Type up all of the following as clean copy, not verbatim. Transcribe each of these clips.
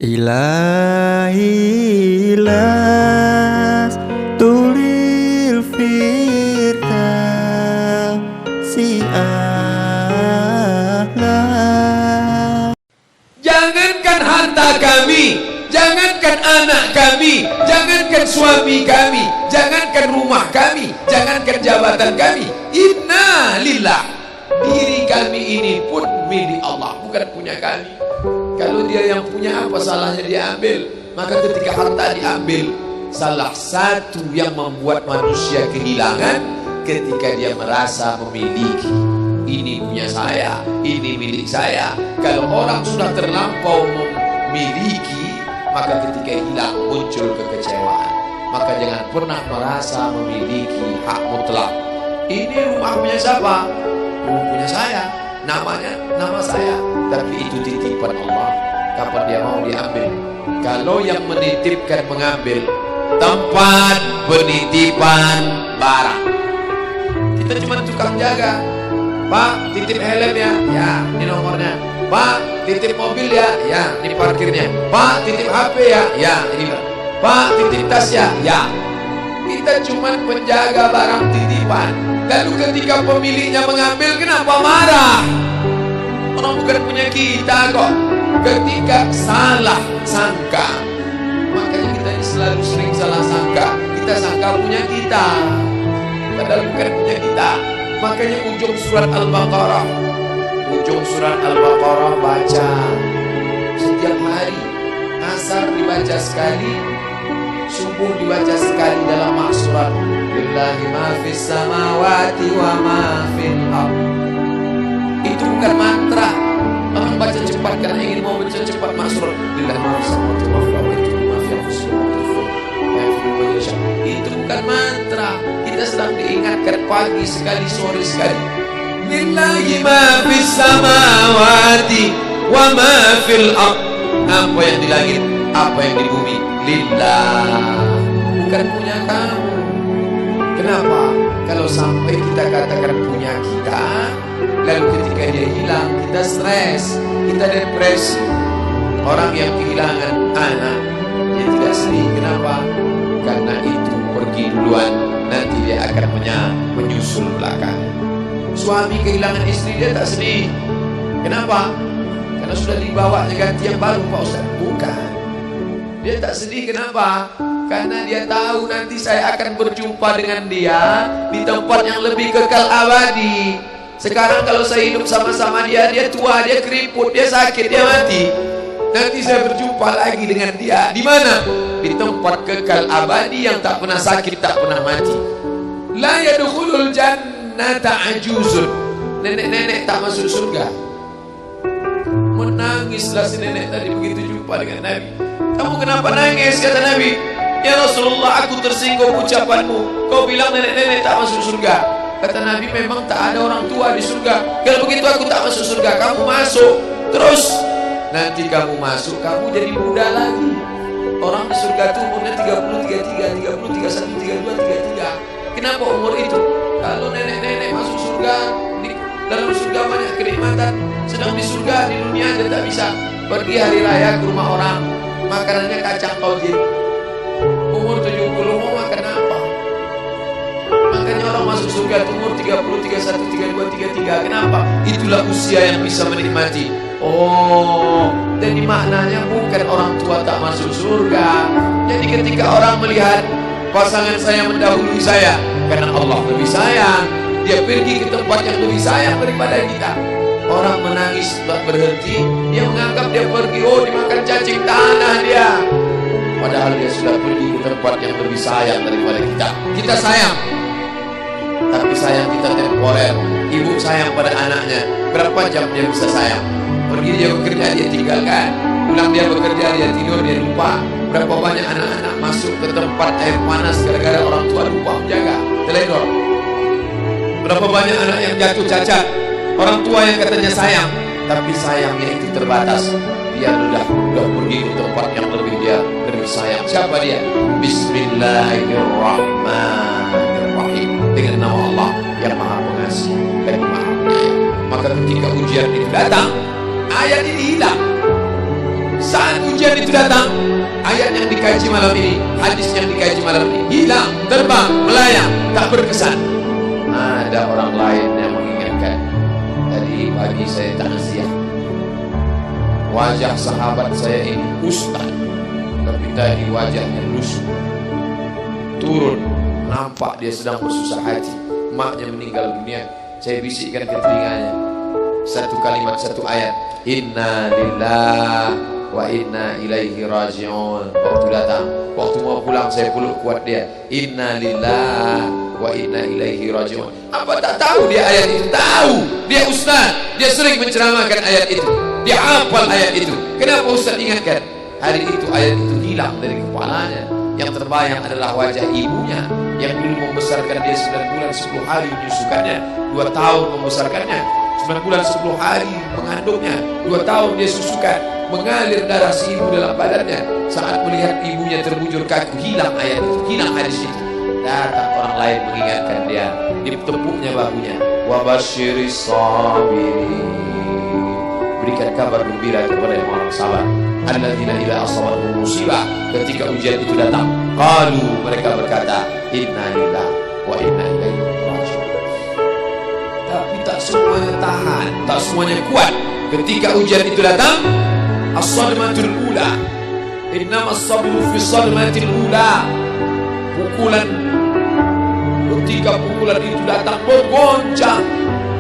Ilahi las tulil firdausi a'la. Jangankan harta kami, jangankan anak kami, jangankan suami kami, jangankan rumah kami, jangankan jabatan kami, inna lillah, diri kami ini pun milik Allah, bukan punya kami. Kalau dia yang punya, apa salahnya dia ambil? Maka ketika harta diambil, salah satu yang membuat manusia kehilangan ketika dia merasa memiliki. Ini punya saya, ini milik saya. Kalau orang sudah terlampau memiliki, maka ketika hilang muncul kekecewaan. Maka jangan pernah merasa memiliki hak mutlak. Ini rumah punya siapa? Rumah punya saya, namanya nama saya, tapi itu titipan Allah. Kapan dia mau diambil? Kalau yang menitipkan mengambil, tempat penitipan barang, kita cuma tukang jaga. Pak, titip helm ya, ya, ini nomornya. Pak, titip mobil ya, ya, ini parkirnya. Pak, titip HP ya, ya, ini. Pak, titip tas ya, ya. Kita cuma penjaga barang titipan. Lalu ketika pemiliknya mengambil, kenapa marah? Orang bukan punya kita kok. Ketika salah sangka, makanya kita ini selalu sering salah sangka. Kita sangka punya kita, padahal bukan punya kita. Makanya ujung surat Al-Baqarah, baca setiap hari. Asar dibaca sekali, subuh dibaca sekali dalam maksurat. Lillahi ma fis samawati wa ma fil ardh. Itu bukan mantra. Orang baca cepat karena ingin mau baca cepat maksurat. Lillahi ma fis samawati wa fil ardh. Itu bukan mantra. Kita sedang diingatkan pagi sekali, sore sekali. Lillahi ma fis samawati wa ma fil ardh. Apa yang di langit, apa yang di bumi, lillah, bukan punya kamu. Kenapa? Kalau sampai kita katakan punya kita, lalu ketika dia hilang, kita stres, kita depresi. Orang yang kehilangan anak, dia tidak sedih. Kenapa? Karena itu pergi duluan, nanti dia akan menyusul belakang. Suami kehilangan istri, dia tak sedih. Kenapa? Karena sudah dibawanya ganti yang baru, Pak Ustaz. Bukan. Dia tak sedih, kenapa? Karena dia tahu nanti saya akan berjumpa dengan dia di tempat yang lebih kekal abadi. Sekarang kalau saya hidup sama-sama dia, dia tua, dia keriput, dia sakit, dia mati. Nanti saya berjumpa lagi dengan dia. Di mana? Di tempat kekal abadi yang tak pernah sakit, tak pernah mati. La yadkhulul jannata ajuzun. Nenek-nenek tak masuk surga. Menangislah si nenek tadi begitu jumpa dengan Nabi. Kamu kenapa nangis? Kata Nabi. Ya Rasulullah, aku tersinggung ucapanmu. Kau bilang nenek-nenek tak masuk surga. Kata Nabi, memang tak ada orang tua di surga. Kalau begitu aku tak masuk surga. Kamu masuk. Terus nanti kamu masuk, kamu jadi muda lagi. Orang di surga itu umurnya 30, 33, 30, 31, 32, 33. Kenapa umur itu? Kalau nenek-nenek masuk surga, di dalam surga banyak kenikmatan. Sedang di surga, di dunia aja tak bisa. Pergi hari raya ke rumah orang, makanannya kacang tauhid. Umur 70 mau makan apa? Makanya orang masuk surga itu umur 30, 31, 32, 33. Kenapa? Itulah usia yang bisa menikmati. Oh, jadi maknanya bukan orang tua tak masuk surga. Jadi ketika orang melihat pasangan saya mendahului saya, karena Allah lebih sayang, dia pergi ke tempat yang lebih sayang daripada kita. Orang menangis tak berhenti, dia menganggap dia pergi, oh dimakan cacing tanah dia. Padahal dia sudah pergi ke tempat yang lebih sayang daripada kita. Kita sayang, tapi sayang kita temporer. Ibu sayang pada anaknya, berapa jam dia bisa sayang? Pergi dia bekerja, dia tinggalkan. Pulang dia bekerja, dia tidur, dia lupa. Berapa banyak anak-anak masuk ke tempat air panas gara-gara orang tua lupa menjaga, teledor. Berapa banyak anak yang jatuh cacat, orang tua yang katanya sayang, tapi sayangnya itu terbatas. Dia sudah pergi ke tempat yang lebih sayang. Siapa dia? Bismillahirrahmanirrahim. Dengan nama Allah yang Maha Pengasih dan Maha Penyayang. Maka ketika ujian itu datang, ayat ini hilang. Saat ujian itu datang, ayat yang dikaji malam ini, hadis yang dikaji malam ini hilang, terbang, melayang, tak berkesan. Ada orang lain yang mengingatkan. Tadi pagi saya takziah, wajah sahabat saya ini ustaz, tapi tadi wajahnya lusuh. Turun, nampak dia sedang bersusah hati. Maknya meninggal dunia. Saya bisikkan ke telinganya satu kalimat, satu ayat, inna lillahi wa inna ilaihi raji'un. Waktu datang, waktu mau pulang saya peluk kuat dia, inna lillahi wa inna ilaihi raji'un. Apa tak tahu dia ayat itu? Tahu, dia ustaz, dia sering menceramahkan ayat itu, dia hafal ayat itu. Kenapa ustaz ingatkan? Hari itu ayat itu hilang dari kepalanya. Yang terbayang adalah wajah ibunya yang dulu membesarkan dia 9 bulan 10 hari menyusukannya, 2 tahun membesarkannya, 9 bulan 10 hari mengandungnya, 2 tahun dia susukan, mengalir darah si ibu dalam badannya. Saat melihat ibunya terbujur kaku, hilang ayat itu, hilang hadis itu. Datang orang lain mengingatkan dia, ditepuknya bahunya, wabasyiris sabirin, berikan kabar gembira kepada yang orang sabar, alladzina idza asabatuhum musibah, ketika ujian itu datang, qalu, mereka berkata, inna lillahi wa inna ilaihi raji'un. Tapi tak semuanya tahan, tak semuanya kuat. Ketika ujian itu datang, as-sadmatul ula, innamas sabru fi sadmatil ula, pukulan. Ketika pukulan itu datang bergoncang.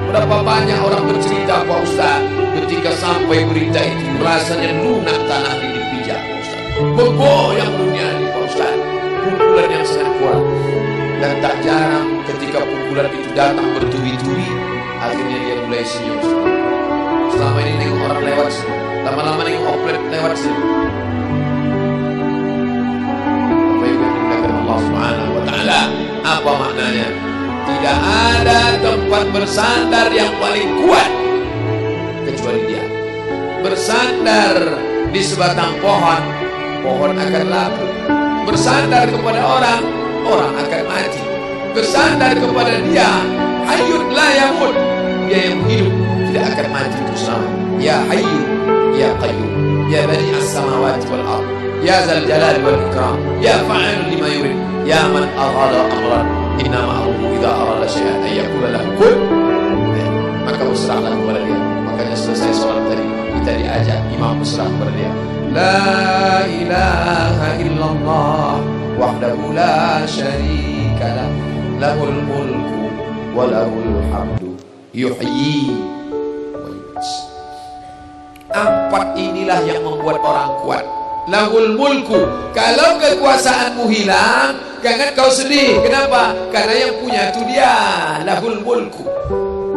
Berapa banyak orang bercerita, Pak Ustaz, ketika sampai berita itu rasanya lunak tanah ini dipijak, Pak Ustaz, bergoyang dunia ini, Pak Ustaz. Pukulan yang sangat kuat. Dan tak jarang ketika pukulan itu datang bertubi-tubi, akhirnya dia mulai senyum. Selama ini nengok orang lewat senyum, lama-lama nengok oplet lewat senyum. Apa yang dikatakan Allah Subhanahu wa Ta'ala? Apa maknanya? Tidak ada tempat bersandar yang paling kuat kecuali dia. Bersandar di sebatang pohon, pohon akan laku. Bersandar kepada orang, orang akan mati. Bersandar kepada dia, hayyun la yamut, dia yang hidup tidak akan mati itu selama. Ya hayyu ya qayyum ya bani as-samawati wal ard ya zal jalali wal ikram ya fa'ilun lima yurid ya man aghada amran innama amruhu idza arada syai'an ay yaqula lahu kun. Maka berserahlah kepada dia. Makanya selesai sholat tadi kita diajak imam berserah kepada dia. La ilaha illallah wahdahu la syarika lah, lahul mulku wa lahul hamdu yuhyi wa yumiit. 4 inilah yang membuat orang kuat. Lahul mulku, kalau kekuasaanmu hilang, jangan kau sedih. Kenapa? Karena yang punya itu dia. Lahul mulku.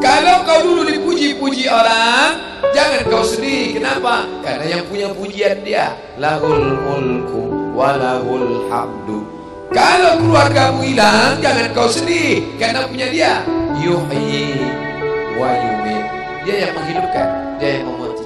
Kalau kau dulu dipuji-puji orang, jangan kau sedih. Kenapa? Karena yang punya pujian dia. Lahul mulku wa lahul hamdu. Kalau keluargamu hilang, jangan kau sedih, karena punya dia. Yuhyi wa yumiit. Dia yang menghidupkan, dia yang memati.